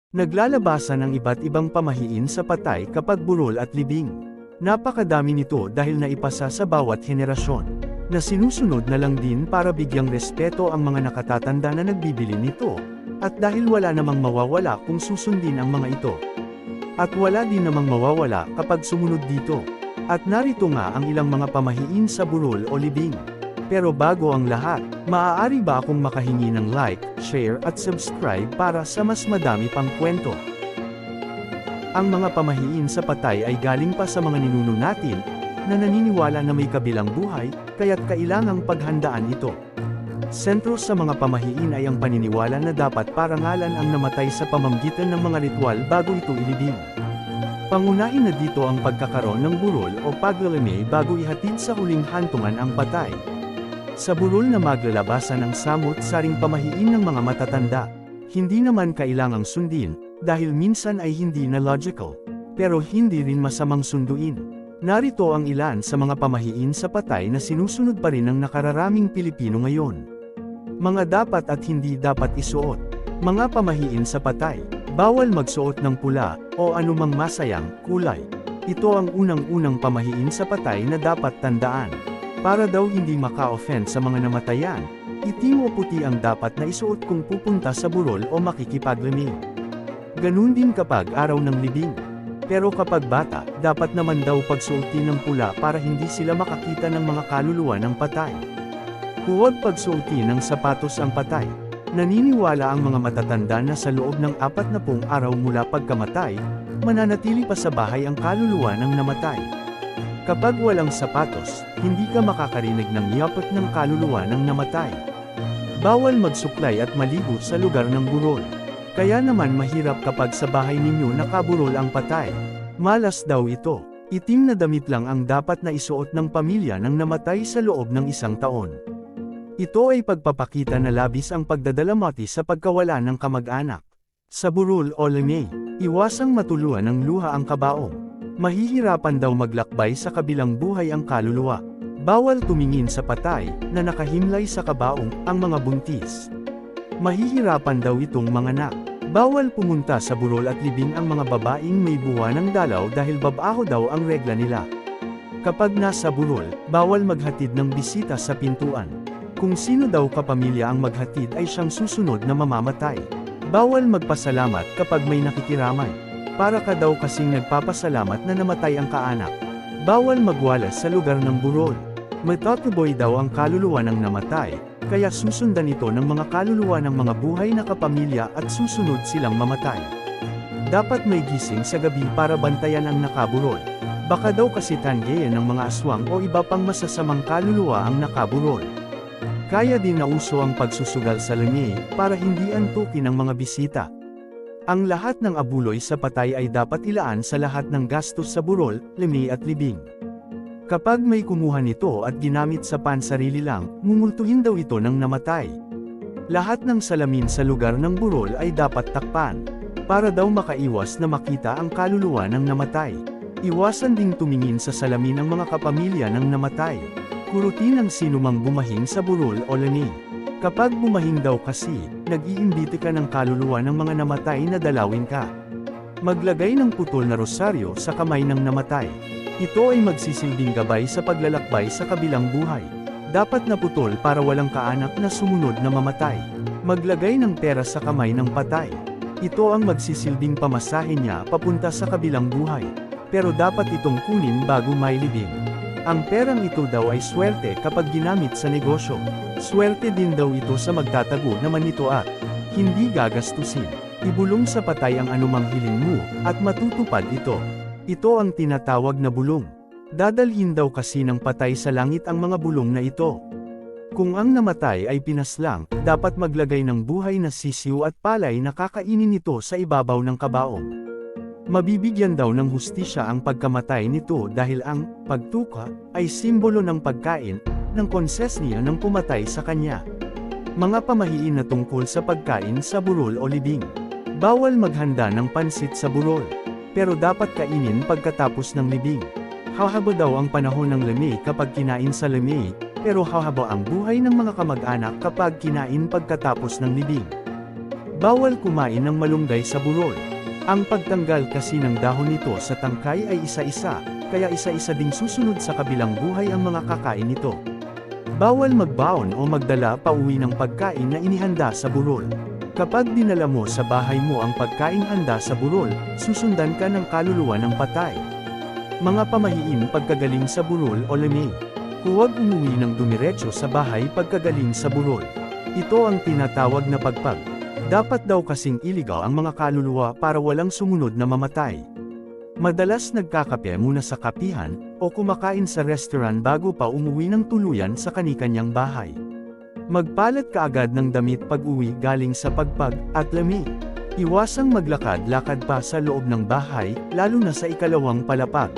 Naglalabasan ang iba't ibang pamahiin sa patay kapag burol at libing. Napakadami nito dahil naipasa sa bawat henerasyon, na sinusunod na lang din para bigyang respeto ang mga nakatatanda na nagbibili nito, at dahil wala namang mawawala kung susundin ang mga ito. At wala din namang mawawala kapag sumunod dito. At narito nga ang ilang mga pamahiin sa burol o libing. Pero bago ang lahat, maaari ba akong makahingi ng like, share at subscribe para sa mas madami pang kwento? Ang mga pamahiin sa patay ay galing pa sa mga ninuno natin, na naniniwala na may kabilang buhay, kaya't kailangang paghandaan ito. Sentro sa mga pamahiin ay ang paniniwala na dapat parangalan ang namatay sa pamamagitan ng mga ritual bago ito ilibing. Pangunahin na dito ang pagkakaroon ng burol o paglalame bago ihatid sa huling hantungan ang patay. Sa burol na maglalabasan ang samot-saring pamahiin ng mga matatanda, hindi naman kailangang sundin, dahil minsan ay hindi na logical, pero hindi rin masamang sunduin. Narito ang ilan sa mga pamahiin sa patay na sinusunod pa rin ng nakararaming Pilipino ngayon. Mga dapat at hindi dapat isuot. Mga pamahiin sa patay, bawal magsuot ng pula, o anumang masayang kulay. Ito ang unang-unang pamahiin sa patay na dapat tandaan. Para daw hindi maka-offend sa mga namatayan, itim o puti ang dapat na isuot kung pupunta sa burol o makikipaglamig. Ganun din kapag araw ng libing. Pero kapag bata, dapat naman daw pagsuotin ng pula para hindi sila makakita ng mga kaluluwa ng patay. Huwag pagsuotin ng sapatos ang patay. Naniniwala ang mga matatanda na sa loob ng 40 araw mula pagkamatay, mananatili pa sa bahay ang kaluluwa ng namatay. Kapag walang sapatos, hindi ka makakarinig ng yapak ng kaluluwa ng namatay. Bawal magsuklay at maligo sa lugar ng burol. Kaya naman mahirap kapag sa bahay ninyo nakaburol ang patay. Malas daw ito. Itim na damit lang ang dapat na isuot ng pamilya ng namatay sa loob ng 1 taon. Ito ay pagpapakita na labis ang pagdadalamati sa pagkawala ng kamag-anak. Sa burol o leme, iwasang matuluan ng luha ang kabaong. Mahihirapan daw maglakbay sa kabilang buhay ang kaluluwa. Bawal tumingin sa patay, na nakahimlay sa kabaong, ang mga buntis. Mahihirapan daw itong manganak. Bawal pumunta sa burol at libing ang mga babaeng may buwan ng dalaw dahil babaho daw ang regla nila. Kapag nasa burol, bawal maghatid ng bisita sa pintuan. Kung sino daw kapamilya ang maghatid ay siyang susunod na mamamatay. Bawal magpasalamat kapag may nakikiramay. Para ka daw kasing nagpapasalamat na namatay ang kaanak. Bawal magwalas sa lugar ng burol. Matatuboy daw ang kaluluwa ng namatay, kaya susundan ito ng mga kaluluwa ng mga buhay na kapamilya at susunod silang mamatay. Dapat may gising sa gabi para bantayan ang nakaburol. Baka daw kasi tanggeyan ng mga aswang o iba pang masasamang kaluluwa ang nakaburol. Kaya din nauso ang pagsusugal sa lenge, para hindi antukin ng mga bisita. Ang lahat ng abuloy sa patay ay dapat ilaan sa lahat ng gastos sa burol, leme at libing. Kapag may kumuha nito at ginamit sa pansarili lang, mumultuhin daw ito ng namatay. Lahat ng salamin sa lugar ng burol ay dapat takpan, para daw makaiwas na makita ang kaluluwa ng namatay. Iwasan ding tumingin sa salamin ng mga kapamilya ng namatay. Kurutin ang sinumang bumahing sa burol o lenge. Kapag bumahing daw kasi, nag-iimbite ka ng kaluluwa ng mga namatay na dalawin ka. Maglagay ng putol na rosaryo sa kamay ng namatay. Ito ay magsisilbing gabay sa paglalakbay sa kabilang buhay. Dapat na putol para walang kaanak na sumunod na mamatay. Maglagay ng pera sa kamay ng patay. Ito ang magsisilbing pamasahe niya papunta sa kabilang buhay. Pero dapat itong kunin bago mailibing. Ang perang ito daw ay swerte kapag ginamit sa negosyo. Swerte din daw ito sa magtatago naman nito at hindi gagastusin. Ibulong sa patay ang anumang hiling mo, at matutupad ito. Ito ang tinatawag na bulong. Dadalhin daw kasi ng patay sa langit ang mga bulong na ito. Kung ang namatay ay pinaslang, dapat maglagay ng buhay na sisiw at palay na kakainin nito sa ibabaw ng kabaong. Mabibigyan daw ng hustisya ang pagkamatay nito dahil ang pagtuka ay simbolo ng pagkain ng konsesniya ng pumatay sa kanya. Mga pamahiin na tungkol sa pagkain sa burol o libing. Bawal maghanda ng pansit sa burol, pero dapat kainin pagkatapos ng libing. Hahaba daw ang panahon ng leme kapag kinain sa leme, pero hahaba ang buhay ng mga kamag-anak kapag kinain pagkatapos ng libing. Bawal kumain ng malunggay sa burol. Ang pagtanggal kasi ng dahon nito sa tangkay ay isa-isa, kaya isa-isa ding susunod sa kabilang buhay ang mga kakain nito. Bawal magbaon o magdala pauwi ng pagkain na inihanda sa burol. Kapag dinala mo sa bahay mo ang pagkaing handa sa burol, susundan ka ng kaluluwa ng patay. Mga pamahiin pagkagaling sa burol o lamay. Huwag umuwi ng dumiretso sa bahay pagkagaling sa burol. Ito ang tinatawag na pagpag. Dapat daw kasing iligaw ang mga kaluluwa para walang sumunod na mamatay. Madalas nagkakape muna sa kapihan, o kumakain sa restaurant bago pa umuwi ng tuluyan sa kani-kanyang bahay. Magpalat ka agad ng damit pag-uwi galing sa pagpag, at lami. Iwasang maglakad-lakad pa sa loob ng bahay, lalo na sa ikalawang palapag.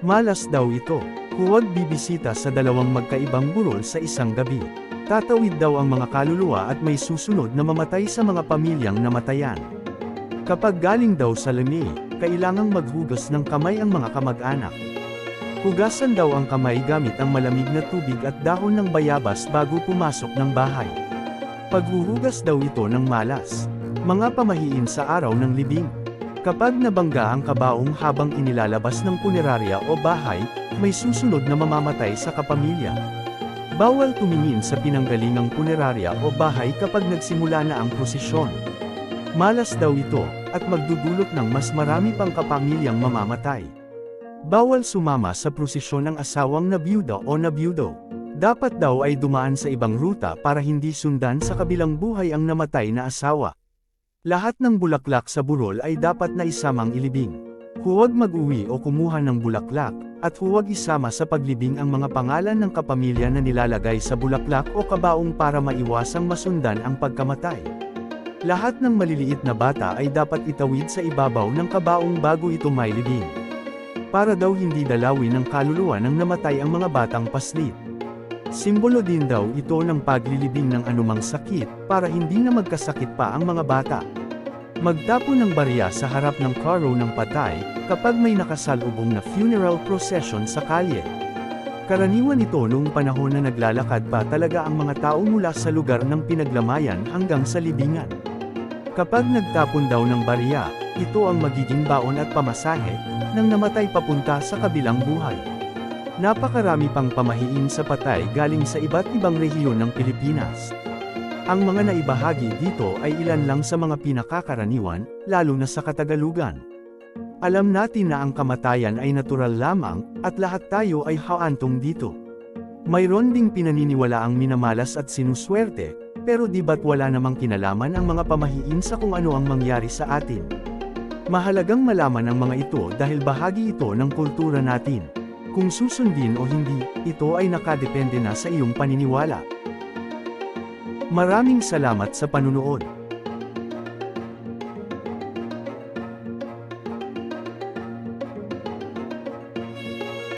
Malas daw ito. Huwag bibisita sa dalawang magkaibang burol sa isang gabi. Tatawid daw ang mga kaluluwa at may susunod na mamatay sa mga pamilyang namatayan. Kapag galing daw sa lami, kailangang maghugas ng kamay ang mga kamag-anak. Hugasan daw ang kamay gamit ang malamig na tubig at dahon ng bayabas bago pumasok ng bahay. Paghuhugas daw ito ng malas. Mga pamahiin sa araw ng libing. Kapag nabangga ang kabaong habang inilalabas ng punerarya o bahay, may susunod na mamamatay sa kapamilya. Bawal tumingin sa pinanggalingang punerarya o bahay kapag nagsimula na ang prosesyon. Malas daw ito, at magdudulot ng mas marami pang kapamilyang mamamatay. Bawal sumama sa prosesyon ng asawang nabiyuda o nabiyudo. Dapat daw ay dumaan sa ibang ruta para hindi sundan sa kabilang buhay ang namatay na asawa. Lahat ng bulaklak sa burol ay dapat na isamang ilibing. Huwag mag-uwi o kumuha ng bulaklak, at huwag isama sa paglibing ang mga pangalan ng kapamilya na nilalagay sa bulaklak o kabaong para maiwasang masundan ang pagkamatay. Lahat ng maliliit na bata ay dapat itawid sa ibabaw ng kabaong bago ito mailibing. Para daw hindi dalawin ng kaluluwa ng namatay ang mga batang paslit. Simbolo din daw ito ng paglilibing ng anumang sakit, para hindi na magkasakit pa ang mga bata. Magtapon ng barya sa harap ng karo ng patay, kapag may nakasalubong na funeral procession sa kalye. Karaniwan ito noong panahon na naglalakad pa talaga ang mga tao mula sa lugar ng pinaglamayan hanggang sa libingan. Kapag nagtapon daw ng barya, ito ang magiging baon at pamasahe, ng namatay papunta sa kabilang buhay. Napakarami pang pamahiin sa patay galing sa iba't ibang rehiyon ng Pilipinas. Ang mga naibahagi dito ay ilan lang sa mga pinakakaraniwan, lalo na sa Katagalugan. Alam natin na ang kamatayan ay natural lamang, at lahat tayo ay haantong dito. Mayroon ding pinaniniwala ang minamalas at sinuswerte, pero di ba't wala namang kinalaman ang mga pamahiin sa kung ano ang mangyari sa atin? Mahalagang malaman ang mga ito dahil bahagi ito ng kultura natin. Kung susundin o hindi, ito ay nakadepende na sa iyong paniniwala. Maraming salamat sa panunood.